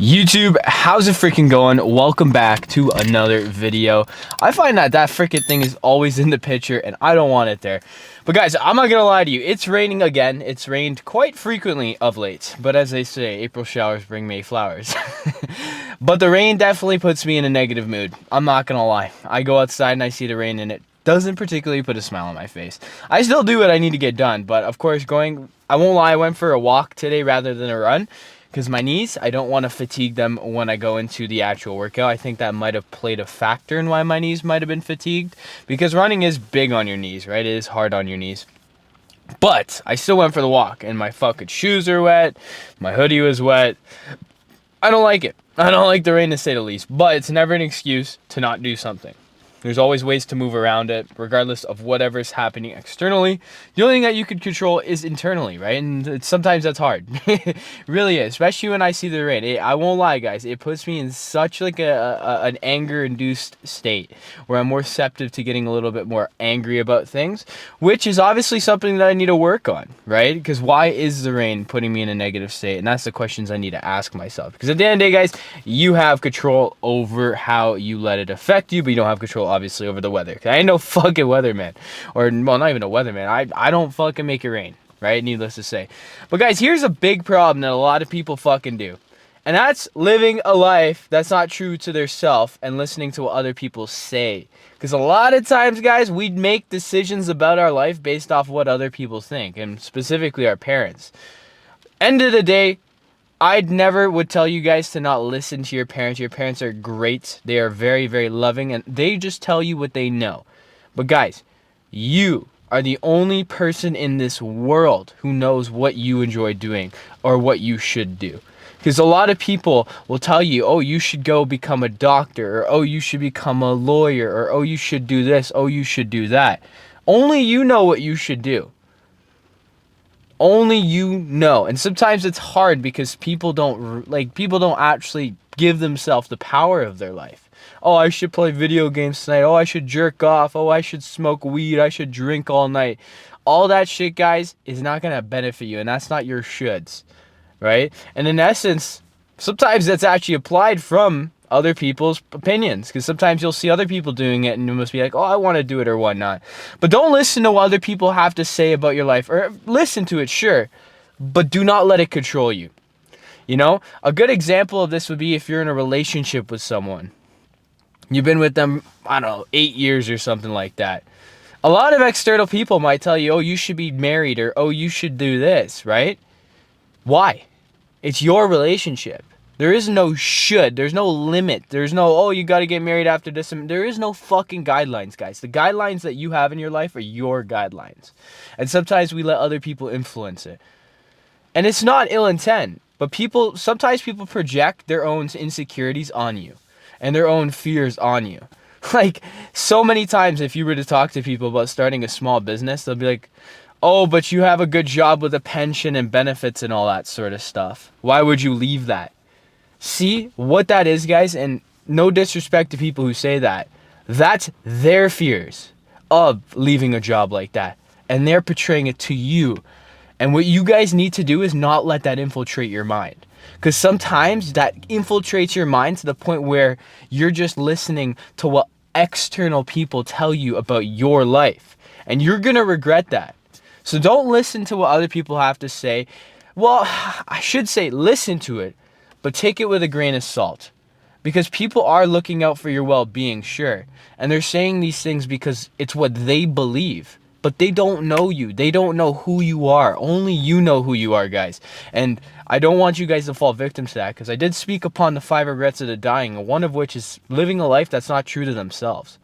YouTube, how's it freaking going? Welcome back to another video. I find that freaking thing is always in the picture and I don't want it there. But guys, I'm not gonna lie to you, it's raining again. It's rained quite frequently of late, but as they say, April showers bring May flowers. But the rain definitely puts me in a negative mood. I'm not gonna lie. I go outside and I see the rain and it doesn't particularly put a smile on my face. I still do what I need to get done, but of course I won't lie, I went for a walk today rather than a run. Because my knees, I don't want to fatigue them when I go into the actual workout. I think that might have played a factor in why my knees might have been fatigued. Because running is big on your knees, right? It is hard on your knees. But I still went for the walk, and my fucking shoes are wet. My hoodie was wet. I don't like it. I don't like the rain, to say the least. But it's never an excuse to not do something. There's always ways to move around it, regardless of whatever's happening externally. The only thing that you can control is internally, right? And sometimes that's hard. It really is, especially when I see the rain. I won't lie, guys. It puts me in such like an anger-induced state where I'm more receptive to getting a little bit more angry about things, which is obviously something that I need to work on, right? Because why is the rain putting me in a negative state? And that's the questions I need to ask myself. Because at the end of the day, guys, you have control over how you let it affect you, but you don't have control obviously over the weather. I ain't no fucking weatherman, or well, not even a weatherman. I don't fucking make it rain, right? Needless to say. But guys, here's a big problem that a lot of people fucking do, and that's living a life that's not true to their self and listening to what other people say. Because a lot of times, guys, we make decisions about our life based off what other people think, and specifically our parents. End of the day, I'd never would tell you guys to not listen to your parents. Your parents are great. They are very, very loving, and they just tell you what they know. But guys, you are the only person in this world who knows what you enjoy doing or what you should do. Because a lot of people will tell you, oh, you should go become a doctor, or oh, you should become a lawyer, or oh, you should do this, oh, you should do that. Only you know what you should do. Only you know. And sometimes it's hard because people don't actually give themselves the power of their life. Oh, I should play video games tonight. Oh, I should jerk off. Oh, I should smoke weed. I should drink all night. All that shit, guys, is not going to benefit you, and that's not your shoulds, right? And in essence, sometimes that's actually applied from other people's opinions, because sometimes you'll see other people doing it and you must be like, oh, I want to do it or whatnot. But don't listen to what other people have to say about your life, or listen to it, sure, but do not let it control you. You know, a good example of this would be if you're in a relationship with someone. You've been with them, I don't know, 8 years or something like that. A lot of external people might tell you, oh, you should be married, or oh, you should do this, right? Why? It's your relationship. There is no should. There's no limit. There's no, oh, you got to get married after this. There is no fucking guidelines, guys. The guidelines that you have in your life are your guidelines. And sometimes we let other people influence it. And it's not ill intent, but sometimes people project their own insecurities on you and their own fears on you. Like, so many times if you were to talk to people about starting a small business, they'll be like, oh, but you have a good job with a pension and benefits and all that sort of stuff. Why would you leave that? See what that is, guys, and no disrespect to people who say that. That's their fears of leaving a job like that, and they're portraying it to you. And what you guys need to do is not let that infiltrate your mind, because sometimes that infiltrates your mind to the point where you're just listening to what external people tell you about your life, and you're gonna regret that. So don't listen to what other people have to say. Well, I should say listen to it, but take it with a grain of salt, because people are looking out for your well-being, sure. And they're saying these things because it's what they believe, but they don't know you. They don't know who you are. Only you know who you are, guys. And I don't want you guys to fall victim to that, because I did speak upon the 5 regrets of the dying, one of which is living a life that's not true to themselves.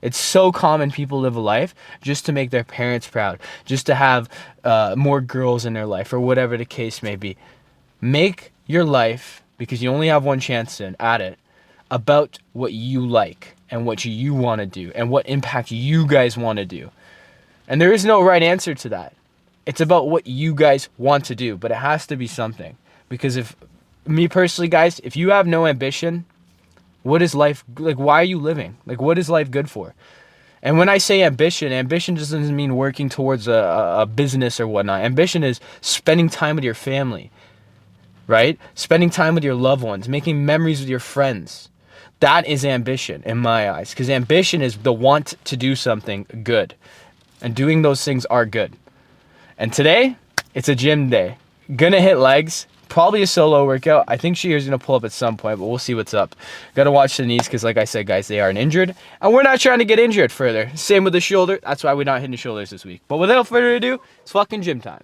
It's so common people live a life just to make their parents proud, just to have more girls in their life, or whatever the case may be. Make your life, because you only have one chance at it, about what you like and what you want to do and what impact you guys want to do. And there is no right answer to that. It's about what you guys want to do, but it has to be something. Because if, me personally, guys, if you have no ambition, what is life, like, why are you living? Like, what is life good for? And when I say ambition just doesn't mean working towards a business or whatnot. Ambition is spending time with your family, right? Spending time with your loved ones, making memories with your friends. That is ambition in my eyes, because ambition is the want to do something good, and doing those things are good. And today, it's a gym day. Gonna hit legs, probably a solo workout. I think Shear's gonna pull up at some point, but we'll see what's up. Gotta watch the knees, because like I said, guys, they aren't injured, and we're not trying to get injured further. Same with the shoulder. That's why we're not hitting the shoulders this week. But without further ado, it's fucking gym time.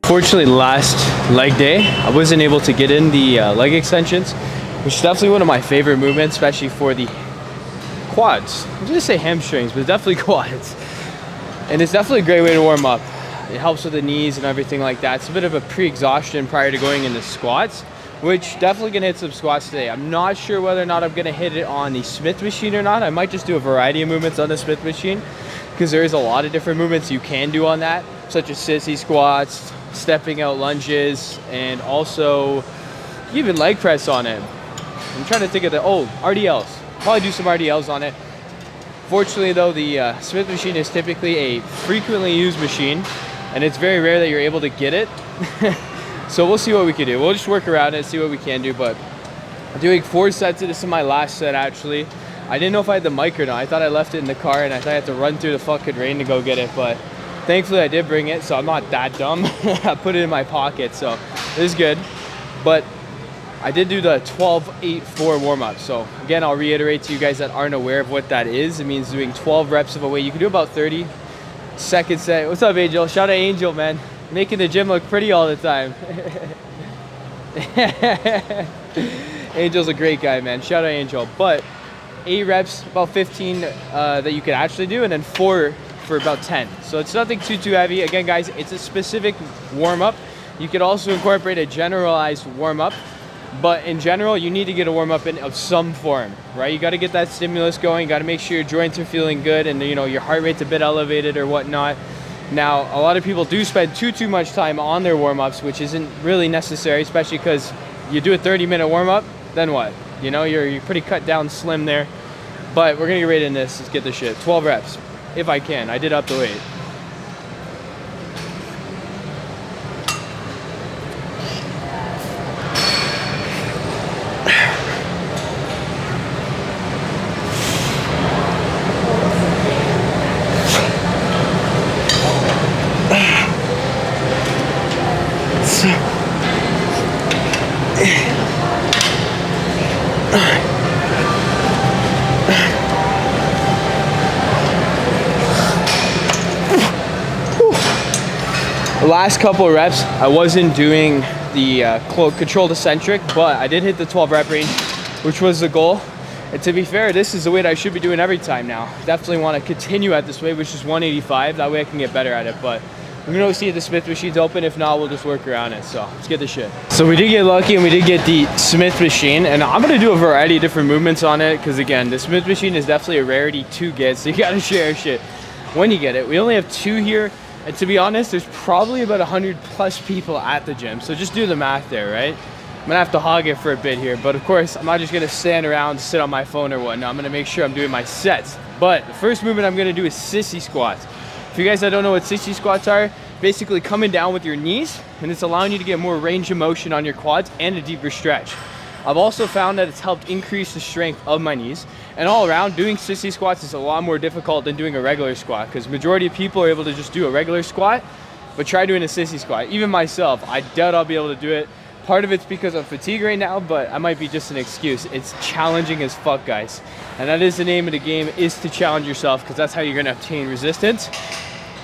Fortunately, last leg day, I wasn't able to get in the leg extensions, which is definitely one of my favorite movements, especially for the quads. I was gonna say hamstrings, but definitely quads. And it's definitely a great way to warm up. It helps with the knees and everything like that. It's a bit of a pre-exhaustion prior to going into squats, which definitely gonna hit some squats today. I'm not sure whether or not I'm gonna hit it on the Smith machine or not. I might just do a variety of movements on the Smith machine, because there is a lot of different movements you can do on that, such as sissy squats, stepping out lunges, and also even leg press on it. I'm trying to think of the RDLs. Probably do some RDLs on it. Fortunately though, the Smith machine is typically a frequently used machine, and it's very rare that you're able to get it. So we'll see what we can do. We'll just work around it, see what we can do. But I'm doing 4 sets of this. In my last set, actually. I didn't know if I had the mic or not. I thought I left it in the car, and I thought I had to run through the fucking rain to go get it, but thankfully I did bring it, so I'm not that dumb. I put it in my pocket, so it is good. But I did do the 12-8-4 warm-up. So again, I'll reiterate to you guys that aren't aware of what that is. It means doing 12 reps of a weight. You can do about 30. Second set. What's up, Angel? Shout out Angel, man. Making the gym look pretty all the time. Angel's a great guy, man. Shout out Angel. But 8 reps, about 15 that you could actually do, and then 4 for about 10. So it's nothing too heavy. Again, guys, it's a specific warm-up. You could also incorporate a generalized warm-up, but in general, you need to get a warm-up in of some form, right? You got to get that stimulus going. You got to make sure your joints are feeling good, and you know your heart rate's a bit elevated or whatnot. Now, a lot of people do spend too much time on their warm-ups, which isn't really necessary, especially because you do a 30-minute warm-up, then what? You know, you're pretty cut down slim there. But we're gonna get right in this. Let's get this shit. 12 reps. If I can. I did up the weight. The last couple of reps, I wasn't doing the controlled eccentric, but I did hit the 12 rep range, which was the goal. And to be fair, this is the weight I should be doing every time now. Definitely want to continue at this weight, which is 185. That way I can get better at it. But we're going to see if the Smith machine's open. If not, we'll just work around it. So let's get this shit. So we did get lucky and we did get the Smith machine. And I'm going to do a variety of different movements on it, because again, the Smith machine is definitely a rarity to get. So you got to share shit when you get it. We only have 2 here. And to be honest, there's probably about 100 plus people at the gym. So just do the math there, right? I'm gonna have to hog it for a bit here. But of course, I'm not just gonna stand around, sit on my phone or whatnot. I'm gonna make sure I'm doing my sets. But the first movement I'm gonna do is sissy squats. For you guys that don't know what sissy squats are, basically coming down with your knees, and it's allowing you to get more range of motion on your quads and a deeper stretch. I've also found that it's helped increase the strength of my knees. And all around, doing sissy squats is a lot more difficult than doing a regular squat, because majority of people are able to just do a regular squat, but try doing a sissy squat. Even myself, I doubt I'll be able to do it. Part of it's because of fatigue right now, but I might be just an excuse. It's challenging as fuck, guys. And that is the name of the game, is to challenge yourself, because that's how you're gonna obtain resistance.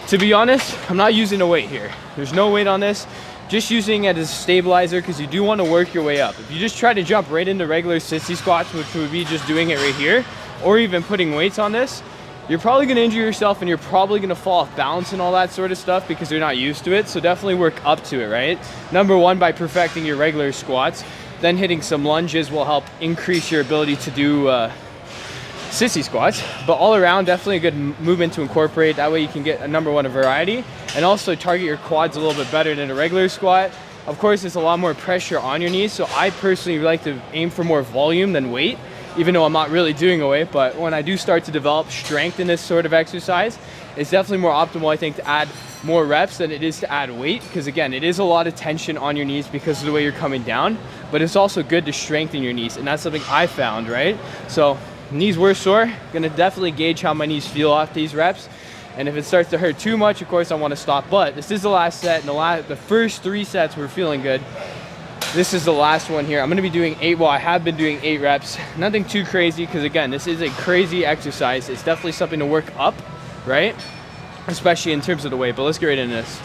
To be honest, I'm not using a weight here. There's no weight on this. Just using it as a stabilizer, because you do want to work your way up. If you just try to jump right into regular sissy squats, which would be just doing it right here, or even putting weights on this, you're probably going to injure yourself, and you're probably going to fall off balance and all that sort of stuff because you're not used to it. So definitely work up to it, right? Number one, by perfecting your regular squats. Then hitting some lunges will help increase your ability to do sissy squats. But all around, definitely a good movement to incorporate. That way you can get, number one, a variety, and also target your quads a little bit better than a regular squat. Of course, it's a lot more pressure on your knees, so I personally like to aim for more volume than weight, even though I'm not really doing a weight. But when I do start to develop strength in this sort of exercise, it's definitely more optimal, I think, to add more reps than it is to add weight, because again, it is a lot of tension on your knees because of the way you're coming down, but it's also good to strengthen your knees, and that's something I found, right? So knees were sore, gonna definitely gauge how my knees feel off these reps. And if it starts to hurt too much, of course, I want to stop. But this is the last set, and the first 3 sets were feeling good. This is the last one here. I'm going to be doing 8. Well, I have been doing 8 reps. Nothing too crazy, because again, this is a crazy exercise. It's definitely something to work up, right? Especially in terms of the weight. But let's get right into this.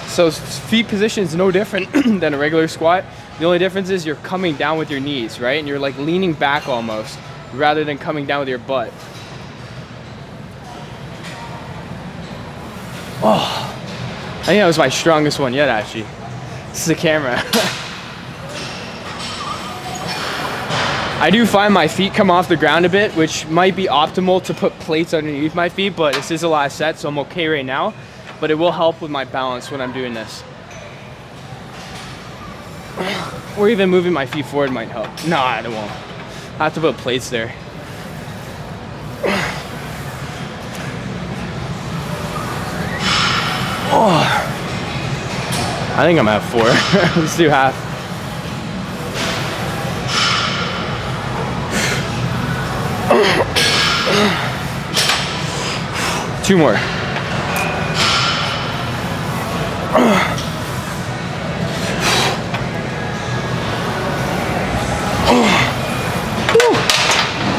So feet position is no different than a regular squat. The only difference is you're coming down with your knees, right? And you're like leaning back almost, rather than coming down with your butt. Oh, I think that was my strongest one yet, actually. This is the camera. I do find my feet come off the ground a bit, which might be optimal to put plates underneath my feet, but this is the last set, so I'm okay right now. But it will help with my balance when I'm doing this. Or even moving my feet forward might help. No, it won't. I have to put plates there. Oh, I think I'm at 4. Let's do half. Two more.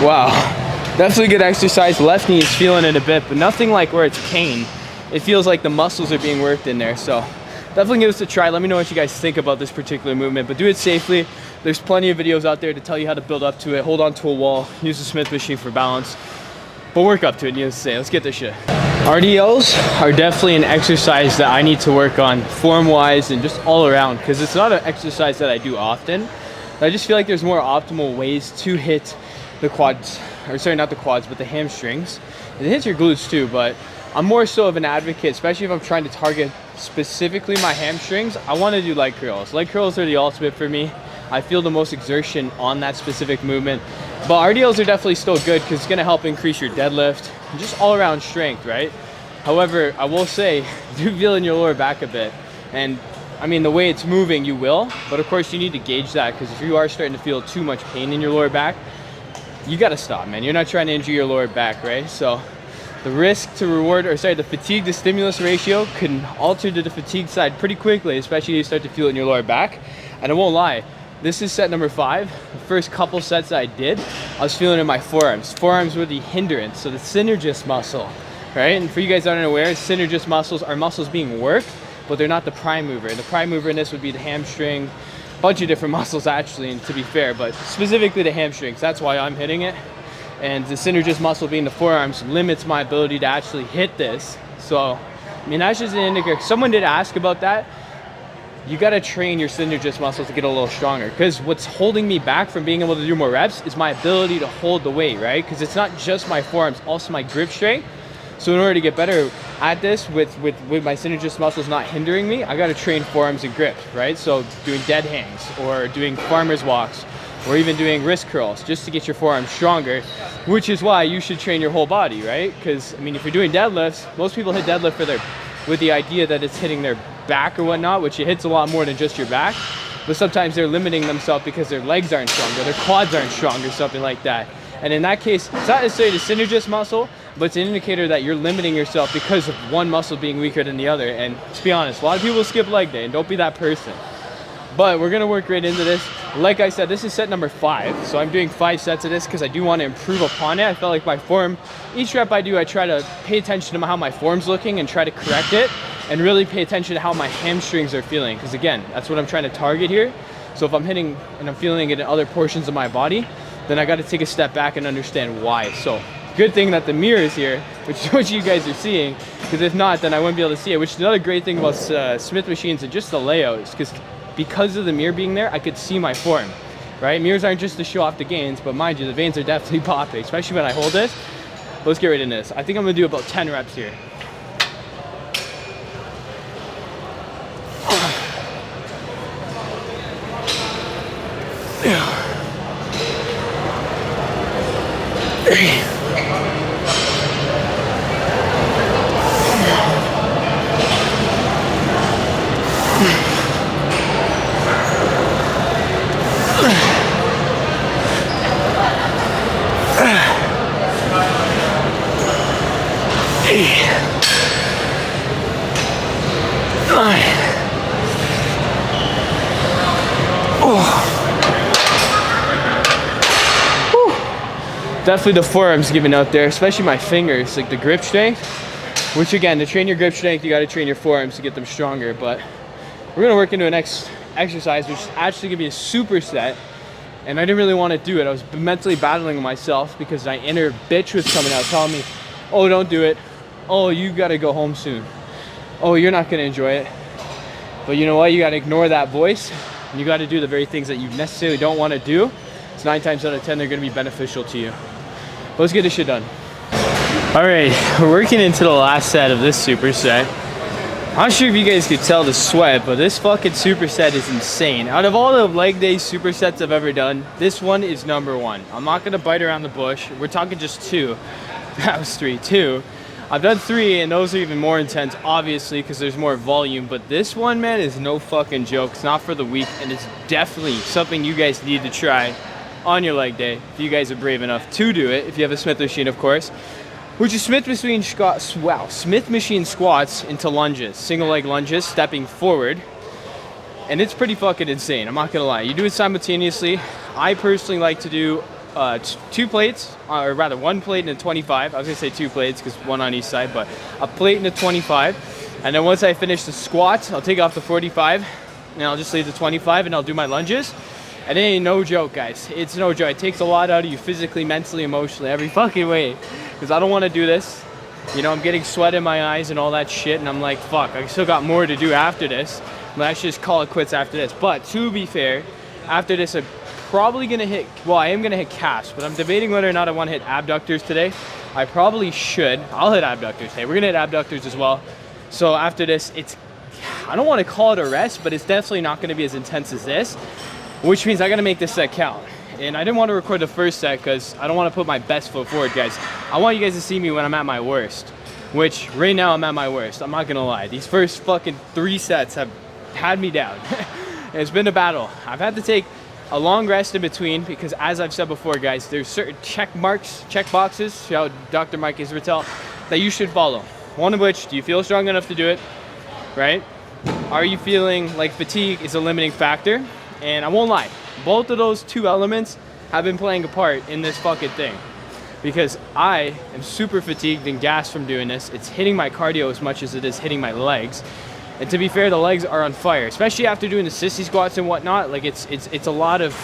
Wow, definitely good exercise. Left knee is feeling it a bit, but nothing like where it's pain. It feels like the muscles are being worked in there. So definitely give this a try. Let me know what you guys think about this particular movement, but do it safely. There's plenty of videos out there to tell you how to build up to it. Hold on to a wall, use the Smith machine for balance, but work up to it, needless to say. Let's get this shit. RDLs are definitely an exercise that I need to work on form-wise and just all around, because it's not an exercise that I do often. I just feel like there's more optimal ways to hit the quads, or sorry, not the quads, but the hamstrings. It hits your glutes too, but I'm more so of an advocate, especially if I'm trying to target specifically my hamstrings. I want to do leg curls. Leg curls are the ultimate for me. I feel the most exertion on that specific movement. But RDLs are definitely still good because it's going to help increase your deadlift and just all around strength, right? However, I will say, do feel in your lower back a bit. And I mean, the way it's moving, you will. But of course, you need to gauge that, because if you are starting to feel too much pain in your lower back, you got to stop, man. You're not trying to injure your lower back, right? So the risk to reward, or sorry, the fatigue to stimulus ratio can alter to the fatigue side pretty quickly, especially if you start to feel it in your lower back. And I won't lie, this is set number 5. The first couple sets that I did, I was feeling it in my forearms. Forearms were the hindrance, so the synergist muscle, right? And for you guys that aren't aware, synergist muscles are muscles being worked, but they're not the prime mover. The prime mover in this would be the hamstring, a bunch of different muscles actually, and to be fair, but specifically the hamstrings. That's why I'm hitting it. And the synergist muscle being the forearms limits my ability to actually hit this. So, I mean, that's just an indicator. Someone did ask about that. You got to train your synergist muscle to get a little stronger, because what's holding me back from being able to do more reps is my ability to hold the weight, right? Because it's not just my forearms, also my grip strength. So in order to get better at this with my synergist muscles not hindering me, I got to train forearms and grip, right? So doing dead hangs, or doing farmer's walks, or even doing wrist curls, just to get your forearms stronger, which is why you should train your whole body, right? Because, I mean, if you're doing deadlifts, most people hit deadlift with the idea that it's hitting their back or whatnot, which it hits a lot more than just your back. But sometimes they're limiting themselves because their legs aren't stronger, their quads aren't strong, or something like that. And in that case, it's not necessarily the synergist muscle, but it's an indicator that you're limiting yourself because of one muscle being weaker than the other. And to be honest, a lot of people skip leg day, and don't be that person. But we're gonna work right into this. Like I said, this is set number 5. So I'm doing 5 sets of this because I do want to improve upon it. I felt like my form, each rep I do, I try to pay attention to how my form's looking and try to correct it, and really pay attention to how my hamstrings are feeling. Because again, that's what I'm trying to target here. So if I'm hitting and I'm feeling it in other portions of my body, then I got to take a step back and understand why. So good thing that the mirror is here, which is what you guys are seeing, because if not, then I wouldn't be able to see it, which is another great thing about Smith machines and just the layouts, because of the mirror being there, I could see my form, right? Mirrors aren't just to show off the gains, but mind you, the veins are definitely popping, especially when I hold this. Let's get right into this. I think I'm gonna do about 10 reps here. Definitely the forearms giving out there, especially my fingers, like the grip strength. Which again, to train your grip strength, you got to train your forearms to get them stronger. But we're gonna work into an exercise, which is actually gonna be a superset. And I didn't really want to do it. I was mentally battling with myself because my inner bitch was coming out, telling me, "Oh, don't do it. Oh, you gotta go home soon. Oh, you're not gonna enjoy it." But you know what? You gotta ignore that voice. And you gotta do the very things that you necessarily don't want to do. It's 9 times out of 10 they're gonna be beneficial to you. But let's get this shit done. All right, we're working into the last set of this superset. I'm not sure if you guys could tell the sweat, but this fucking superset is insane. Out of all the leg day supersets I've ever done, this one is #1. I'm not gonna bite around the bush. We're talking just 2. That was 3, 2. I've done 3, and those are even more intense, obviously, because there's more volume. But this one, man, is no fucking joke. It's not for the weak, and it's definitely something you guys need to try on your leg day if you guys are brave enough to do it. If you have a Smith machine, of course. Which is Smith machine squats. Wow, Smith machine squats into lunges, single leg lunges, stepping forward, and it's pretty fucking insane. I'm not gonna lie. You do it simultaneously. I personally like to do 2 plates, or rather 1 plate and a 25. I was gonna say 2 plates because 1 on each side, but a plate and a 25. And then once I finish the squats, I'll take off the 45, and I'll just leave the 25, and I'll do my lunges. And it ain't no joke, guys. It's no joke. It takes a lot out of you physically, mentally, emotionally, every fucking way. Because I don't want to do this. You know, I'm getting sweat in my eyes and all that shit. And I'm like, fuck, I still got more to do after this. I'm actually just call it quits after this. But to be fair, after this, I'm probably going to hit, well, I am going to hit calves. But I'm debating whether or not I want to hit abductors today. I probably should. I'll hit abductors today. We're going to hit abductors as well. So after this, it's, I don't want to call it a rest, but it's definitely not going to be as intense as this. Which means I gotta make this set count. And I didn't want to record the first set because I don't want to put my best foot forward, guys. I want you guys to see me when I'm at my worst. Which, right now, I'm at my worst. I'm not gonna lie. These first fucking 3 sets have had me down. It's been a battle. I've had to take a long rest in between because, as I've said before, guys, there's certain check boxes, shout out Dr. Mike Israel, that you should follow. One of which, do you feel strong enough to do it? Right? Are you feeling like fatigue is a limiting factor? And I won't lie, both of those 2 elements have been playing a part in this fucking thing. Because I am super fatigued and gassed from doing this. It's hitting my cardio as much as it is hitting my legs. And to be fair, the legs are on fire, especially after doing the sissy squats and whatnot. Like it's a lot of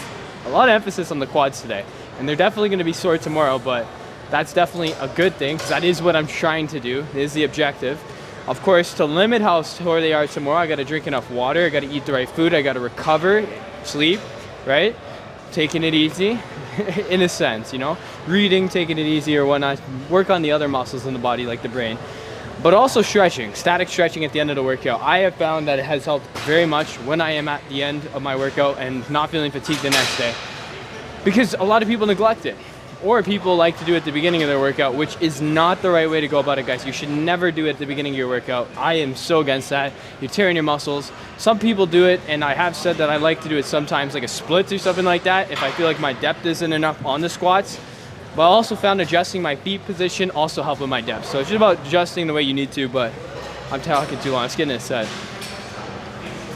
emphasis on the quads today. And they're definitely gonna be sore tomorrow, but that's definitely a good thing because that is what I'm trying to do. It is the objective. Of course, to limit how sore they are tomorrow, I gotta drink enough water, I gotta eat the right food, I gotta recover, sleep, right? Taking it easy, in a sense, you know? Reading, taking it easy or whatnot. Work on the other muscles in the body, like the brain. But also stretching, static stretching at the end of the workout. I have found that it has helped very much when I am at the end of my workout and not feeling fatigued the next day. Because a lot of people neglect it. Or people like to do it at the beginning of their workout, which is not the right way to go about it, guys. You should never do it at the beginning of your workout. I am so against that. You're tearing your muscles. Some people do it, and I have said that I like to do it sometimes, like a split or something like that, if I feel like my depth isn't enough on the squats. But I also found adjusting my feet position also help with my depth. So it's just about adjusting the way you need to, but I'm talking too long. Let's get in a set.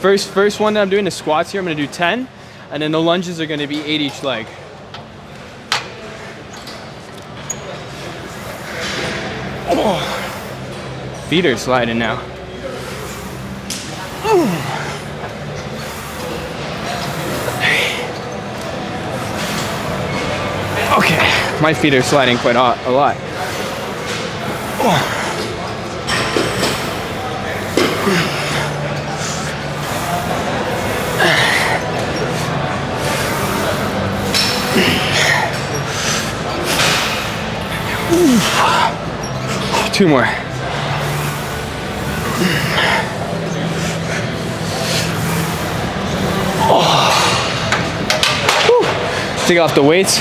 First one that I'm doing is squats here. I'm gonna do 10, and then the lunges are gonna be 8 each leg. Oh. Feet are sliding now. Okay, my feet are sliding quite a lot. Two more. Take off the weights.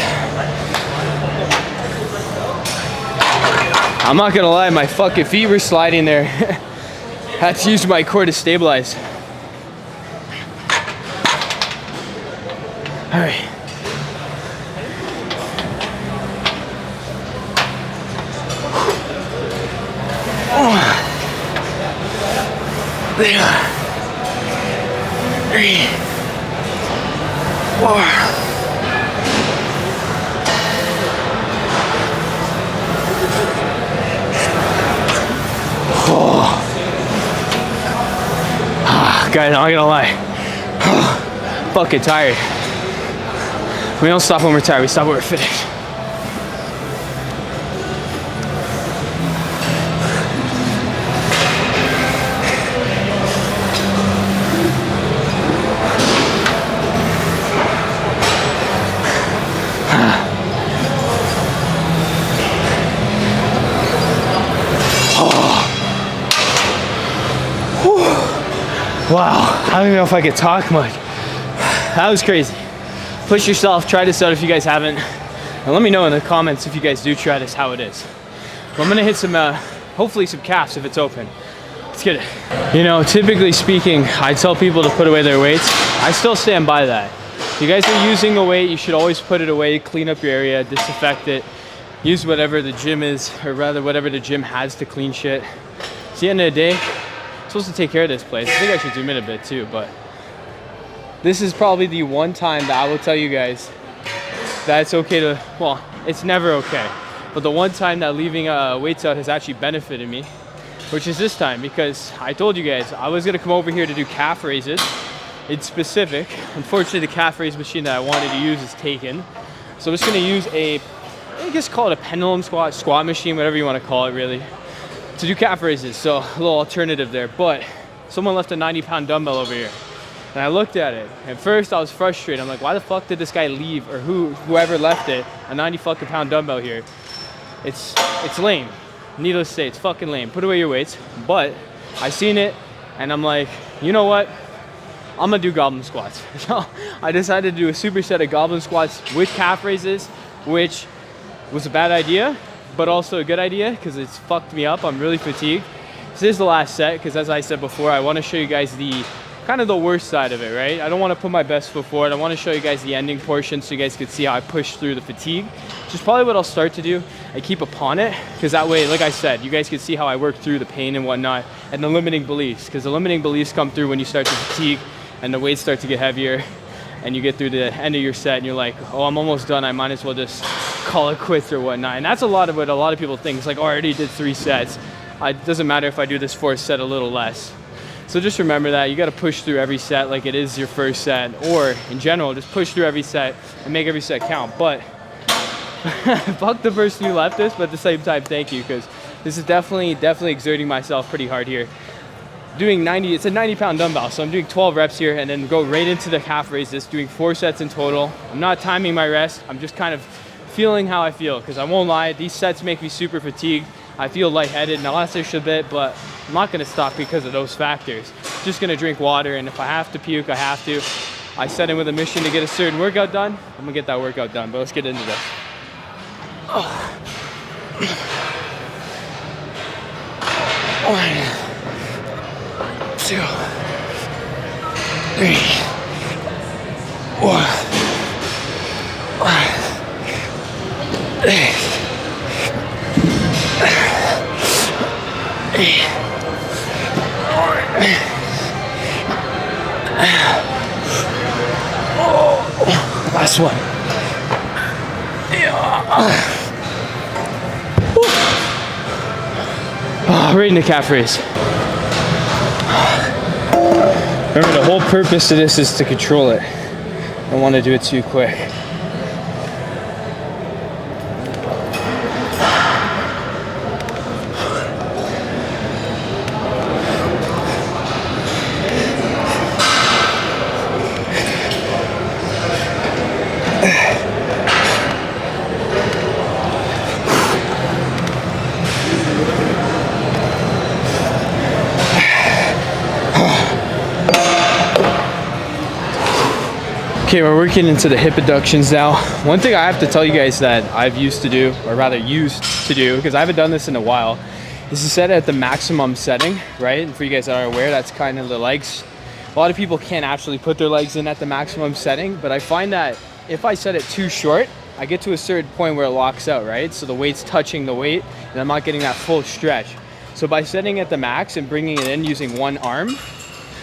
I'm not gonna lie, my fucking feet were sliding there. Had to use my core to stabilize. All right. There. 3, 4. Guys, I'm not gonna lie. Fucking tired. We don't stop when we're tired, we stop when we're finished. Wow, I don't even know if I could talk much. That was crazy. Push yourself, try this out if you guys haven't. And let me know in the comments if you guys do try this, how it is. But I'm gonna hit some, hopefully some calves if it's open. Let's get it. You know, typically speaking, I tell people to put away their weights. I still stand by that. If you guys are using a weight, you should always put it away, clean up your area, disinfect it. Use whatever the gym is, or rather whatever the gym has to clean shit. At the end of the day, supposed to take care of this place. I think I should zoom in a bit too, but this is probably the one time that I will tell you guys that it's okay to, well, it's never okay, but the one time that leaving weights out has actually benefited me, which is this time, because I told you guys I was gonna come over here to do calf raises in specific. Unfortunately, the calf raise machine that I wanted to use is taken, so I'm just gonna use I guess call it a pendulum squat machine, whatever you want to call it really, to do calf raises. So a little alternative there. But someone left a 90-pound dumbbell over here, and I looked at it. At first I was frustrated. I'm like, why the fuck did this guy leave, or whoever left it, a 90-fucking-pound dumbbell here? It's lame. Needless to say, it's fucking lame. Put away your weights. But I seen it, and I'm like, you know what? I'm gonna do goblin squats. So I decided to do a superset of goblin squats with calf raises, which was a bad idea, but also a good idea because it's fucked me up. I'm really fatigued. This is the last set because, as I said before, I want to show you guys the kind of the worst side of it, right? I don't want to put my best foot forward. I want to show you guys the ending portion so you guys can see how I push through the fatigue, which is probably what I'll start to do. I keep upon it because that way, like I said, you guys can see how I work through the pain and whatnot, and the limiting beliefs, because the limiting beliefs come through when you start to fatigue and the weights start to get heavier and you get through the end of your set and you're like, oh, I'm almost done. I might as well just call it quits or whatnot. And that's a lot of what a lot of people think. It's like, oh, I already did 3 sets. It doesn't matter if I do this 4th set a little less. So just remember that you got to push through every set like it is your first set, or in general, just push through every set and make every set count. But fuck the person who left this, but at the same time, thank you, because this is definitely exerting myself pretty hard here. Doing 90, it's a 90-pound dumbbell, so I'm doing 12 reps here and then go right into the calf raises, doing 4 sets in total. I'm not timing my rest. I'm just kind of feeling how I feel, because I won't lie, these sets make me super fatigued. I feel lightheaded and I lost a bit, but I'm not gonna stop because of those factors. Just gonna drink water, and if I have to puke, I have to. I set in with a mission to get a certain workout done. I'm gonna get that workout done, but let's get into this. Oh. 1, 2, 3, 4, 5, 6, 8. Last one. Oh, right in the calf raise. Remember, the whole purpose of this is to control it. I don't want to do it too quick. Okay, we're working into the hip abductions now. One thing I have to tell you guys that I've used to do, or rather used to do, because I haven't done this in a while, is to set it at the maximum setting, right? And for you guys that are aware, that's kind of the legs A lot of people can't actually put their legs in at the maximum setting, but I find that if I set it too short, I get to a certain point where it locks out, right? So the weight's touching the weight and I'm not getting that full stretch. So by setting it at the max and bringing it in using one arm,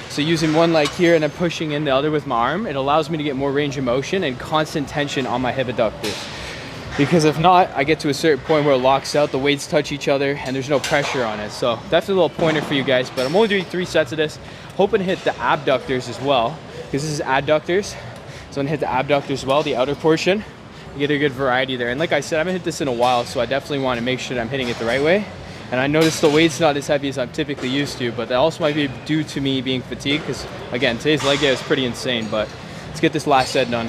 so using one leg here and then pushing in the other with my arm, it allows me to get more range of motion and constant tension on my hip adductors. Because if not, I get to a certain point where it locks out, the weights touch each other and there's no pressure on it. So definitely a little pointer for you guys, but I'm only doing 3 sets of this, hoping to hit the abductors as well, because this is adductors. So I'm gonna hit the abductors as well, the outer portion. You get a good variety there. And like I said, I haven't hit this in a while, so I definitely want to make sure that I'm hitting it the right way. And I noticed the weight's not as heavy as I'm typically used to, but that also might be due to me being fatigued, because again, today's leg day is pretty insane. But let's get this last set done.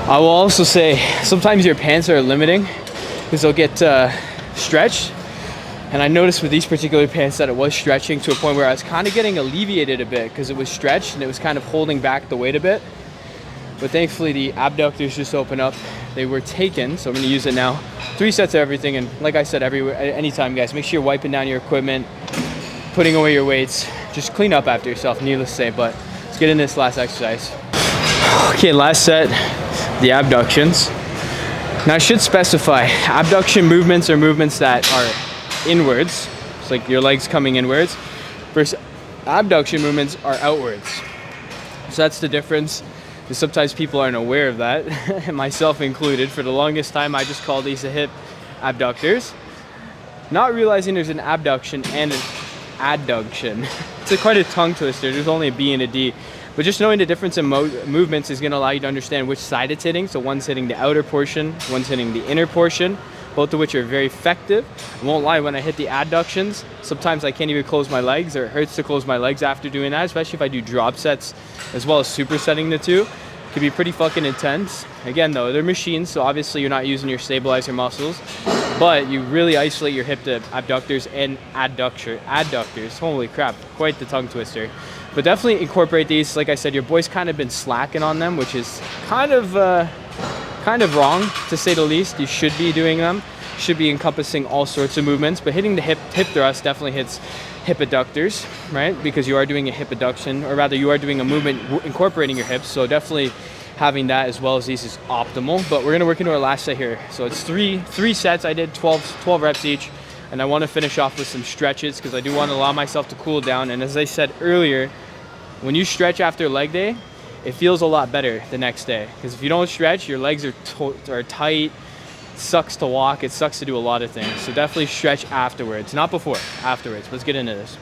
I will also say sometimes your pants are limiting because they'll get stretched, and I noticed with these particular pants that it was stretching to a point where I was kind of getting alleviated a bit because it was stretched and it was kind of holding back the weight a bit. But thankfully the abductors just opened up, they were taken, so I'm going to use it now. 3 sets of everything, and like I said, anytime guys, make sure you're wiping down your equipment, putting away your weights, just clean up after yourself, needless to say. But let's get in this last exercise. Okay, last set, the abductions. Now I should specify, abduction movements are movements that are inwards, it's like your legs coming inwards, versus abduction movements are outwards. So that's the difference. Because sometimes people aren't aware of that, and myself included. For the longest time, I just called these the hip abductors, not realizing there's an abduction and an adduction. It's quite a tongue twister. There's only a B and a D. But just knowing the difference in movements is going to allow you to understand which side it's hitting. So one's hitting the outer portion, one's hitting the inner portion, both of which are very effective. I won't lie, when I hit the adductions, sometimes I can't even close my legs, or it hurts to close my legs after doing that, especially if I do drop sets as well as supersetting the two. It can be pretty fucking intense. Again though, they're machines, so obviously you're not using your stabilizer muscles, but you really isolate your hip to abductors and adductors. Holy crap, quite the tongue twister. But definitely incorporate these. Like I said, your boy's kind of been slacking on them, which is kind of wrong, to say the least. You should be doing them. Should be encompassing all sorts of movements, but hitting the hip thrust definitely hits hip adductors, right? Because you are doing a hip adduction, or rather you are doing a movement incorporating your hips. So definitely having that as well as these is optimal. But we're gonna work into our last set here. So it's three sets. I did 12 reps each. And I want to finish off with some stretches because I do want to allow myself to cool down. And as I said earlier, when you stretch after leg day, it feels a lot better the next day. Because if you don't stretch, your legs are tight. It sucks to walk. It sucks to do a lot of things. So definitely stretch afterwards, not before, afterwards. Let's get into this.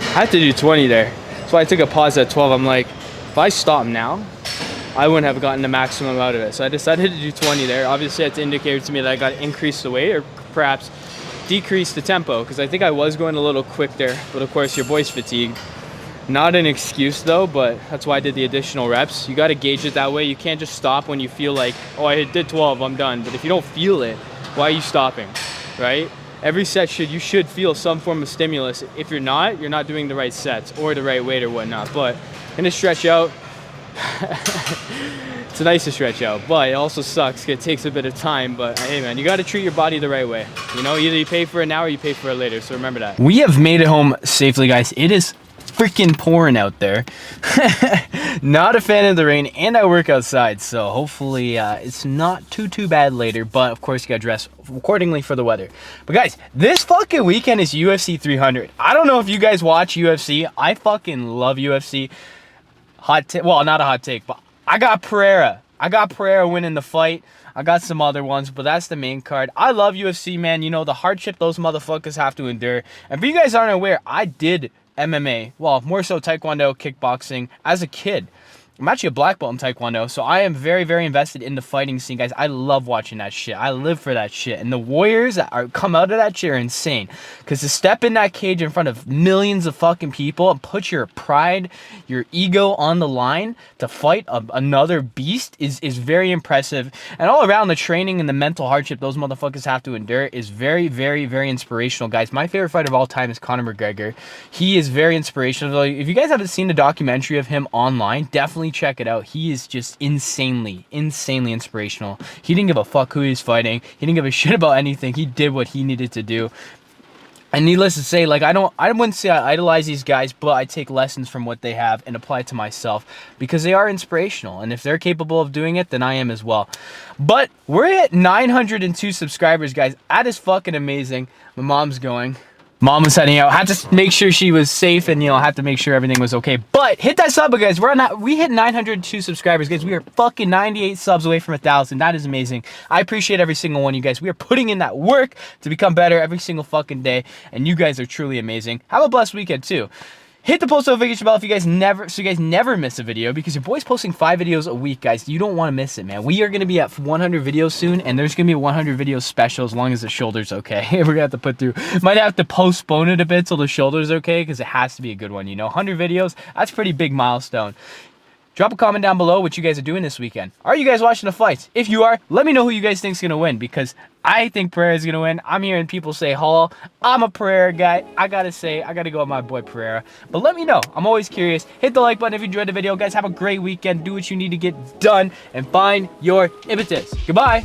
I had to do 20 there. So I took a pause at 12. I'm like, if I stop now, I wouldn't have gotten the maximum out of it. So I decided to do 20 there. Obviously, that's indicated to me that I got to increase the weight or perhaps decrease the tempo, because I think I was going a little quick there. But of course, your boy's fatigued. Not an excuse though, but that's why I did the additional reps. You got to gauge it that way. You can't just stop when you feel like, oh, I did 12, I'm done. But if you don't feel it, why are you stopping, right? Every set you should feel some form of stimulus. If you're not doing the right sets or the right weight or whatnot. But I'm gonna stretch out. It's nice to stretch out, but it also sucks. It takes a bit of time, but hey man, you got to treat your body the right way. You know, either you pay for it now or you pay for it later, so remember that. We have made it home safely, guys. It is freaking pouring out there. Not a fan of the rain, and I work outside, so hopefully it's not too bad later, but of course you gotta dress accordingly for the weather. But guys, this fucking weekend is UFC 300. I don't know if you guys watch UFC. I fucking love UFC. Well, not a hot take, but I got Pereira. I got Pereira winning the fight. I got some other ones, but that's the main card. I love UFC, man. You know, the hardship those motherfuckers have to endure. And if you guys aren't aware, I did MMA. Well, more so Taekwondo, kickboxing as a kid. I'm actually a black belt in Taekwondo, so I am very invested in the fighting scene, guys. I love watching that shit. I live for that shit. And the warriors that come out of that shit are insane. Because to step in that cage in front of millions of fucking people and put your pride, your ego on the line to fight another beast is very impressive. And all around, the training and the mental hardship those motherfuckers have to endure is very inspirational, guys. My favorite fighter of all time is Conor McGregor. He is very inspirational. If you guys haven't seen the documentary of him online, definitely check it out. He is just insanely inspirational. He didn't give a fuck who he was fighting. He didn't give a shit about anything. He did what he needed to do. And needless to say, like, I wouldn't say I idolize these guys, but I take lessons from what they have and apply it to myself because they are inspirational. And if they're capable of doing it, then I am as well. But we're at 902 subscribers, guys. That is fucking amazing. My mom's going. Mom was heading out. Had to make sure she was safe, and you know, had to make sure everything was okay. But hit that sub, guys. We hit 902 subscribers, guys. We are fucking 98 subs away from 1,000. That is amazing. I appreciate every single one of you guys. We are putting in that work to become better every single fucking day, and you guys are truly amazing. Have a blessed weekend too. Hit the post notification bell if you guys never miss a video, because your boy's posting 5 videos a week, guys. You don't want to miss it, man. We are going to be at 100 videos soon, and there's going to be a 100 video special as long as the shoulder's okay. We're going to have to put through, might have to postpone it a bit till the shoulder's okay, because it has to be a good one, you know. 100 videos, that's a pretty big milestone. Drop a comment down below what you guys are doing this weekend. Are you guys watching the fights? If you are, let me know who you guys think is going to win, because I think Pereira is going to win. I'm hearing people say Hall. I'm a Pereira guy. I got to go with my boy Pereira. But let me know. I'm always curious. Hit the like button if you enjoyed the video. Guys, have a great weekend. Do what you need to get done and find your impetus. Goodbye.